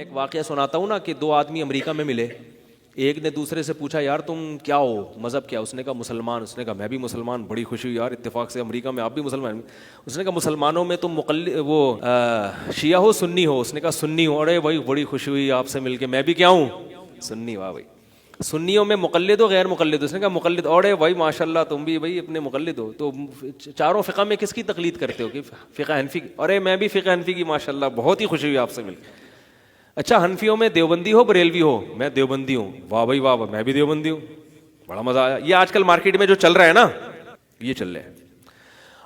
ایک واقعہ سناتا ہوں نا کہ دو آدمی امریکہ میں ملے. ایک نے دوسرے سے پوچھا یار تم کیا ہو, مذہب کیا؟ اس نے کہا مسلمان. اس نے کہا میں بھی مسلمان. بڑی خوشی ہوئی یار, اتفاق سے امریکہ میں آپ بھی مسلمان. اس نے کہا مسلمانوں میں تم شیعہ ہو سنی ہو؟ اس نے کہا سنی ہو. ارے بھائی بڑی خوشی ہوئی آپ سے مل کے, میں بھی کیا ہوں سنی. واہ بھائی. سنیوں میں مقلد ہو غیر مقلد؟ اس نے کہا مقلد. اور بھائی ماشاء اللہ تم بھی بھائی اپنے مقلد ہو. تو چاروں فقہ میں کس کی تقلید کرتے ہو؟ کہ فقہ حنفی. ارے میں بھی فقہ حنفی کی. ماشاء اللہ بہت ہی خوشی ہوئی آپ سے مل کے. اچھا حنفیوں میں دیوبندی ہو بریلوی ہو؟ میں دیوبندی ہوں. واہ بھائی واہ, میں بھی دیوبندی ہوں. بڑا مزہ آیا. یہ آج کل مارکیٹ میں جو چل رہا ہے نا, یہ چل رہا ہے.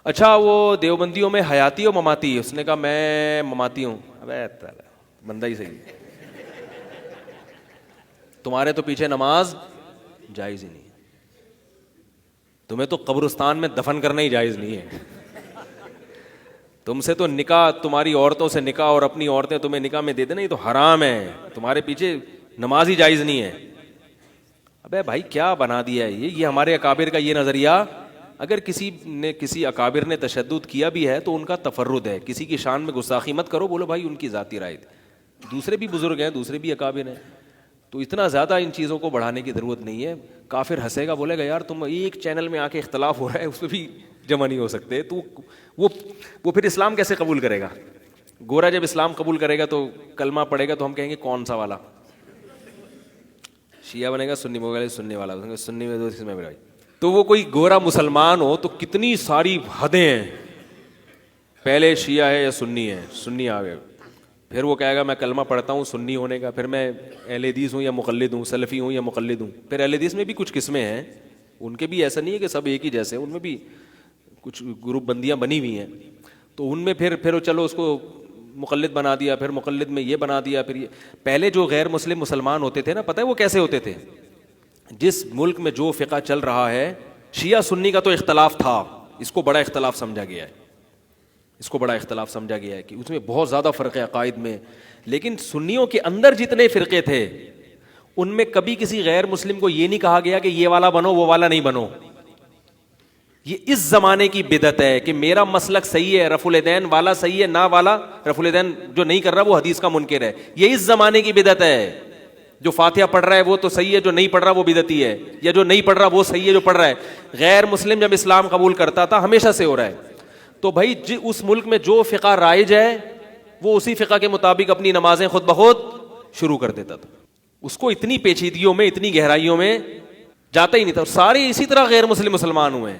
اچھا وہ دیوبندیوں میں حیاتی ہو مماتی؟ اس نے کہا میں مماتی ہوں. ابے بندہ ہی صحیح. تمہارے تو پیچھے نماز جائز ہی نہیں ہے. تمہیں تو قبرستان میں دفن کرنا ہی جائز نہیں ہے. تم سے تو نکاح, تمہاری عورتوں سے نکاح اور اپنی عورتیں تمہیں نکاح میں دے دینا, یہ تو حرام ہے. تمہارے پیچھے نماز ہی جائز نہیں ہے. ابے بھائی کیا بنا دیا ہے یہ ہمارے اکابر کا یہ نظریہ. اگر کسی اکابر نے تشدد کیا بھی ہے تو ان کا تفرد ہے, کسی کی شان میں گستاخی مت کرو. بولو بھائی ان کی ذاتی رائے تھی, دوسرے بھی بزرگ ہیں, دوسرے بھی اکابر ہیں. تو اتنا زیادہ ان چیزوں کو بڑھانے کی ضرورت نہیں ہے. کافر ہنسے گا, بولے گا یار تم ایک چینل میں آ کے اختلاف ہو رہا ہے, اس پہ بھی جمع نہیں ہو سکتے. تو وہ پھر اسلام کیسے قبول کرے گا؟ گورا جب اسلام قبول کرے گا تو کلمہ پڑھے گا تو ہم کہیں گے کون سا والا؟ شیعہ بنے گا سنی میں, سننے والا سنی میں اس میں. تو وہ کوئی گورا مسلمان ہو تو کتنی ساری حدیں ہیں. پہلے شیعہ ہے یا سنی ہے, سنی آ گئے. پھر وہ کہے گا میں کلمہ پڑھتا ہوں سنی ہونے کا, پھر میں اہل حدیث ہوں یا مقلد ہوں, سلفی ہوں یا مقلد ہوں. پھر اہل حدیث میں بھی کچھ قسمیں ہیں, ان کے بھی ایسا نہیں ہے کہ سب ایک ہی جیسے, ان میں بھی کچھ گروپ بندیاں بنی ہوئی ہیں. تو ان میں پھر چلو اس کو مقلد بنا دیا, پھر مقلد میں یہ بنا دیا, پھر یہ. پہلے جو غیر مسلم مسلمان ہوتے تھے نا, پتہ ہے وہ کیسے ہوتے تھے؟ جس ملک میں جو فقہ چل رہا ہے, شیعہ سنی کا تو اختلاف تھا, اس کو بڑا اختلاف سمجھا گیا ہے. اس کو بڑا اختلاف سمجھا گیا ہے کہ اس میں بہت زیادہ فرق ہے عقائد میں. لیکن سنیوں کے اندر جتنے فرقے تھے ان میں کبھی کسی غیر مسلم کو یہ نہیں کہا گیا کہ یہ والا بنو وہ والا نہیں بنو. یہ اس زمانے کی بدعت ہے کہ میرا مسلک صحیح ہے, رفع الیدین والا صحیح ہے, نہ والا رفع الیدین جو نہیں کر رہا وہ حدیث کا منکر ہے. یہ اس زمانے کی بدعت ہے. جو فاتحہ پڑھ رہا ہے وہ تو صحیح ہے, جو نہیں پڑھ رہا وہ بدعتی ہے, یا جو نہیں پڑھ رہا وہ صحیح ہے جو پڑھ رہا ہے. غیر مسلم جب اسلام قبول کرتا تھا, ہمیشہ سے ہو رہا ہے. تو بھائی اس ملک میں جو فقہ رائج ہے وہ اسی فقہ کے مطابق اپنی نمازیں خود بخود شروع کر دیتا تھا. اس کو اتنی پیچیدگیوں میں, اتنی گہرائیوں میں جاتا ہی نہیں تھا. سارے اسی طرح غیر مسلم مسلمان ہوئے ہیں.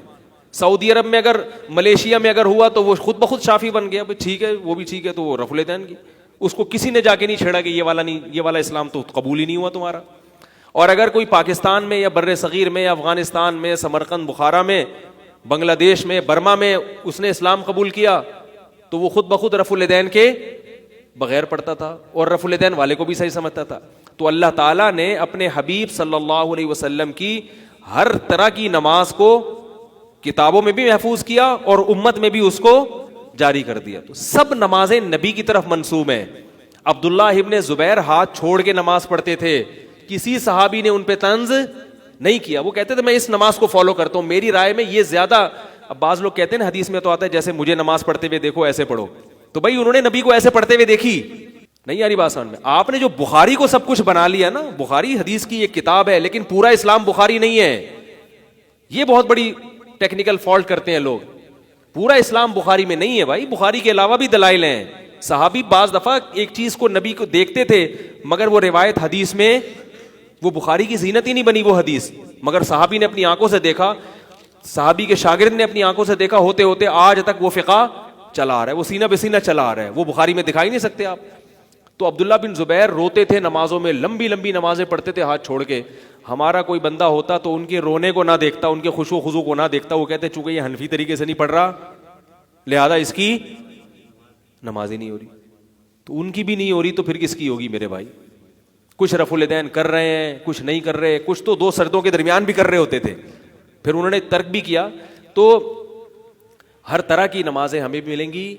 سعودی عرب میں اگر, ملیشیا میں اگر ہوا تو وہ خود بخود شافی بن گیا. ٹھیک ہے وہ بھی ٹھیک ہے, تو وہ رفع الیدین کی, اس کو کسی نے جا کے نہیں چھیڑا کہ یہ والا نہیں, یہ والا اسلام تو قبول ہی نہیں ہوا تمہارا. اور اگر کوئی پاکستان میں یا بر صغیر میں یا افغانستان میں, سمرقند بخارا میں, بنگلہ دیش میں, برما میں اس نے اسلام قبول کیا تو وہ خود بخود رفع الیدین کے بغیر پڑھتا تھا, اور رفع الیدین والے کو بھی صحیح سمجھتا تھا. تو اللہ تعالیٰ نے اپنے حبیب صلی اللہ علیہ وسلم کی ہر طرح کی نماز کو کتابوں میں بھی محفوظ کیا اور امت میں بھی اس کو جاری کر دیا. تو سب نمازیں نبی کی طرف منسوب ہیں. عبداللہ ابن زبیر ہاتھ چھوڑ کے نماز پڑھتے تھے, کسی صحابی نے ان پہ طنز نہیں کیا. وہ کہتے تھے میں اس نماز کو فالو کرتا ہوں, میری رائے میں یہ زیادہ. اب بعض لوگ کہتے ہیں نا حدیث میں تو آتا ہے جیسے مجھے نماز پڑھتے ہوئے دیکھو ایسے پڑھو. تو بھائی انہوں نے نبی کو ایسے پڑھتے ہوئے دیکھی نہیں, یاری بات سمجھ میں. آپ نے جو بخاری کو سب کچھ بنا لیا نا, بخاری حدیث کی ایک کتاب ہے لیکن پورا اسلام بخاری نہیں ہے. یہ بہت بڑی ٹیکنیکل فالٹ کرتے ہیں لوگ. پورا اسلام بخاری میں نہیں ہے بھائی, بخاری کے علاوہ بھی دلائل ہیں. صحابی بعض دفعہ ایک چیز کو نبی کو دیکھتے تھے مگر وہ روایت حدیث میں, وہ بخاری کی زینت ہی نہیں بنی وہ حدیث, مگر صحابی نے اپنی آنکھوں سے دیکھا, صحابی کے شاگرد نے اپنی آنکھوں سے دیکھا, ہوتے ہوتے آج تک وہ فقہ چلا آ رہا ہے, وہ سینہ بہ سینہ چلا آ رہا ہے. وہ بخاری میں دکھائی نہیں سکتے آپ. تو عبداللہ بن زبیر روتے تھے نمازوں میں, لمبی لمبی نمازیں پڑھتے تھے ہاتھ چھوڑ کے. ہمارا کوئی بندہ ہوتا تو ان کے رونے کو نہ دیکھتا, ان کے خشوع و خضوع کو نہ دیکھتا. وہ کہتے چونکہ یہ حنفی طریقے سے نہیں پڑھ رہا لہذا اس کی نماز ہی نہیں ہو رہی. تو ان کی بھی نہیں ہو رہی تو پھر کس کی ہوگی میرے بھائی؟ کچھ رفع الیدین کر رہے ہیں, کچھ نہیں کر رہے, کچھ تو دو سردوں کے درمیان بھی کر رہے ہوتے تھے, پھر انہوں نے ترک بھی کیا. تو ہر طرح کی نمازیں ہمیں بھی ملیں گی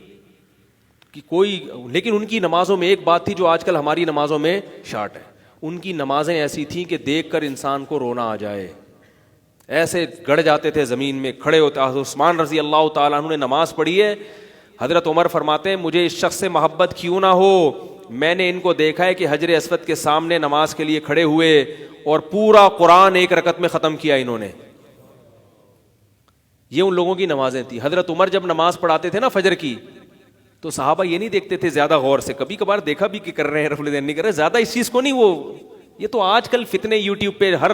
کہ کوئی, لیکن ان کی نمازوں میں ایک بات تھی جو آج کل ہماری نمازوں میں شارٹ ہے. ان کی نمازیں ایسی تھیں کہ دیکھ کر انسان کو رونا آ جائے, ایسے گڑ جاتے تھے زمین میں, کھڑے ہوتے. عثمان رضی اللہ تعالیٰ عنہ نے نماز پڑھی ہے, حضرت عمر فرماتے ہیں مجھے اس شخص سے محبت کیوں نہ ہو میں نے ان کو دیکھا ہے کہ حجر اسود کے سامنے نماز کے لیے کھڑے ہوئے اور پورا قرآن ایک رکعت میں ختم کیا انہوں نے. یہ ان لوگوں کی نمازیں تھی. حضرت عمر جب نماز پڑھاتے تھے نا فجر کی, تو صحابہ یہ نہیں دیکھتے تھے زیادہ غور سے, کبھی کبھار دیکھا بھی کہ کر رہے ہیں رفع الیدین نہیں کر رہے, زیادہ اس چیز کو نہیں. وہ یہ تو آج کل فتنے یوٹیوب پہ ہر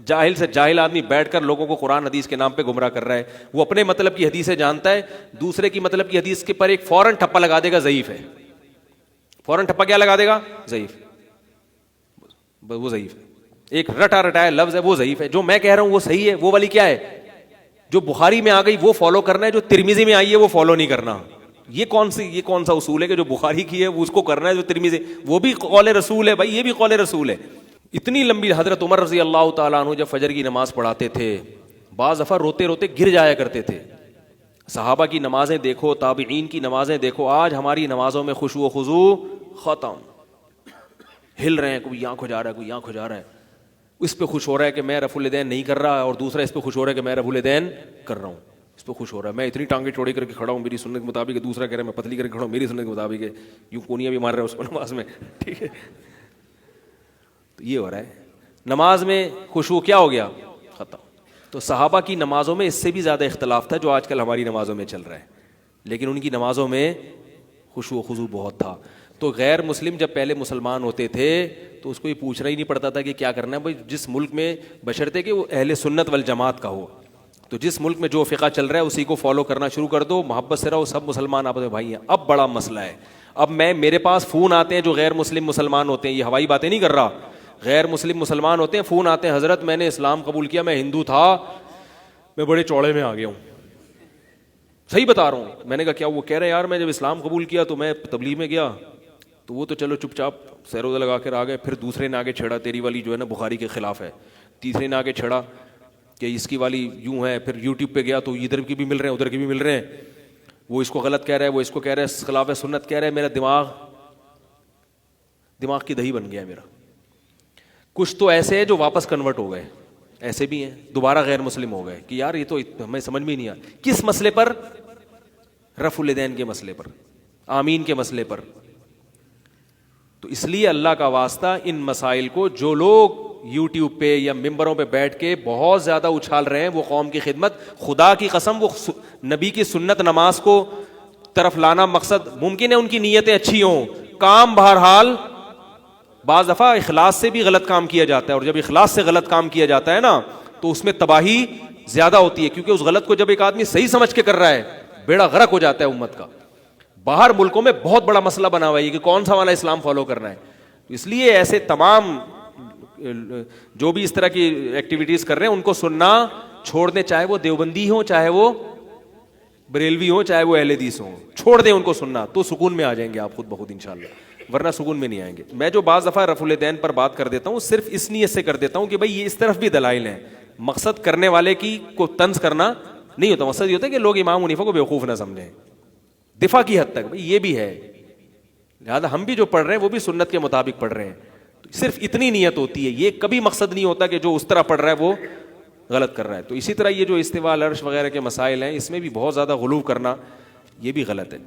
جاہل سے جاہل آدمی بیٹھ کر لوگوں کو قرآن حدیث کے نام پہ گمراہ کر رہا ہے. وہ اپنے مطلب کی حدیثیں جانتا ہے, دوسرے کی مطلب کی حدیث کے پر ایک فوراً ٹھپا لگا دے گا ضعیف ہے. فوراً ٹھپا کیا لگا دے گا؟ ضعیف. وہ ضعیف ہے. ایک رٹا رٹایا لفظ ہے وہ ضعیف ہے. جو میں کہہ رہا ہوں وہ صحیح ہے, وہ والی کیا ہے؟ جو بخاری میں آ گئی وہ فالو کرنا ہے, جو ترمذی میں آئی ہے وہ فالو نہیں کرنا. یہ کون سا اصول ہے کہ جو بخاری کی ہے وہ اس کو کرنا ہے, جو ترمذی وہ بھی قول رسول ہے بھائی, یہ بھی قول رسول ہے. اتنی لمبی. حضرت عمر رضی اللہ تعالیٰ عنہ جب فجر کی نماز پڑھاتے تھے بعض دفعہ روتے روتے گر جایا کرتے تھے. صحابہ کی نمازیں دیکھو, تابعین کی نمازیں دیکھو. آج ہماری نمازوں میں خشوع و خضوع ختم. ہل رہے ہیں, کوئی یہاں کھو جا رہا ہے, کوئی یہاں کھو جا رہا ہے. اس پہ خوش ہو رہا ہے کہ میں رفع الیدین نہیں کر رہا, اور دوسرا اس پہ خوش ہو رہا ہے کہ میں رفع الیدین کر رہا ہوں. اس پہ خوش ہو رہا ہے میں اتنی ٹانگیں چوڑی کر کے کھڑا ہوں میری سنت کے مطابق, دوسرا کہہ رہا ہے میں پتلی کر کے کھڑا ہوں میری سنت کے مطابق ہے. یوں کونیاں بھی مار رہا ہے اس کو نماز میں. ٹھیک ہے, تو یہ ہو رہا ہے نماز میں. خشوع کیا ہو گیا؟ ختم. تو صحابہ کی نمازوں میں اس سے بھی زیادہ اختلاف تھا جو آج کل ہماری نمازوں میں چل رہا ہے, لیکن ان کی نمازوں میں خشوع و خضوع بہت تھا. تو غیر مسلم جب پہلے مسلمان ہوتے تھے تو اس کو یہ پوچھنا ہی نہیں پڑتا تھا کہ کیا کرنا ہے بھائی. جس ملک میں بشرطے کہ وہ اہل سنت والجماعت کا ہو, تو جس ملک میں جو فقہ چل رہا ہے اسی کو فالو کرنا شروع کر دو, محبت سے رہو, سب مسلمان آپس میں بھائی ہیں. اب بڑا مسئلہ ہے. اب میرے پاس فون آتے ہیں جو غیر مسلم مسلمان ہوتے ہیں, یہ ہوائی باتیں نہیں کر رہا, غیر مسلم مسلمان ہوتے ہیں, فون آتے ہیں حضرت میں نے اسلام قبول کیا, میں ہندو تھا, میں بڑے چوڑے میں آ گیا ہوں. صحیح بتا رہا ہوں. میں نے کہا کیا؟ وہ کہہ رہے ہیں یار میں جب اسلام قبول کیا تو میں تبلیغ میں گیا, تو وہ تو چلو چپ چاپ سیروزہ لگا کر آ گئے. پھر دوسرے نے آگے چھیڑا تیری والی جو ہے نا بخاری کے خلاف ہے, تیسرے نے آگے چھیڑا کہ اس کی والی یوں ہے. پھر یوٹیوب پہ گیا تو ادھر کی بھی مل رہے ہیں ادھر کی بھی مل رہے ہیں, وہ اس کو غلط کہہ رہا ہے, وہ اس کو کہہ رہا ہے خلاف سنت کہہ رہا ہے. میرا دماغ کی دہی بن گیا ہے میرا. کچھ تو ایسے ہیں جو واپس کنورٹ ہو گئے, ایسے بھی ہیں دوبارہ غیر مسلم ہو گئے کہ یار یہ تو ہمیں سمجھ میں نہیں آ. کس مسئلے پر؟ رفع الیدین کے مسئلے پر, آمین کے مسئلے پر. تو اس لیے اللہ کا واسطہ ان مسائل کو جو لوگ یوٹیوب پہ یا ممبروں پہ بیٹھ کے بہت زیادہ اچھال رہے ہیں, وہ قوم کی خدمت, خدا کی قسم وہ نبی کی سنت نماز کو طرف لانا مقصد. ممکن ہے ان کی نیتیں اچھی ہوں, کام بہرحال بعض دفعہ اخلاص سے بھی غلط کام کیا جاتا ہے, اور جب اخلاص سے غلط کام کیا جاتا ہے نا تو اس میں تباہی زیادہ ہوتی ہے, کیونکہ اس غلط کو جب ایک آدمی صحیح سمجھ کے کر رہا ہے بیڑا غرق ہو جاتا ہے امت کا. باہر ملکوں میں بہت بڑا مسئلہ بنا ہوا ہے کہ کون سا والا اسلام فالو کرنا ہے. اس لیے ایسے تمام جو بھی اس طرح کی ایکٹیویٹیز کر رہے ہیں ان کو سننا چھوڑ دیں, چاہے وہ دیوبندی ہوں, چاہے وہ بریلوی ہوں, چاہے وہ اہل حدیث ہوں, چھوڑ دیں ان کو سننا, تو سکون میں آ جائیں گے آپ خود بخود انشاءاللہ, ورنہ سکون میں نہیں آئیں گے. میں جو بعض دفعہ رفع الیدین پر بات کر دیتا ہوں صرف اس نیت سے کر دیتا ہوں کہ بھائی یہ اس طرف بھی دلائل ہیں. مقصد کرنے والے کی کو طنز کرنا نہیں ہوتا, مقصد یہ ہوتا ہے کہ لوگ امام حنیفہ کو بیوقوف نہ سمجھیں, دفاع کی حد تک بھائی یہ بھی ہے. لہٰذا ہم بھی جو پڑھ رہے ہیں وہ بھی سنت کے مطابق پڑھ رہے ہیں, صرف اتنی نیت ہوتی ہے. یہ کبھی مقصد نہیں ہوتا کہ جو اس طرح پڑھ رہا ہے وہ غلط کر رہا ہے. تو اسی طرح یہ جو استواء العرش وغیرہ کے مسائل ہیں اس میں بھی بہت زیادہ غلو کرنا یہ بھی غلط ہے.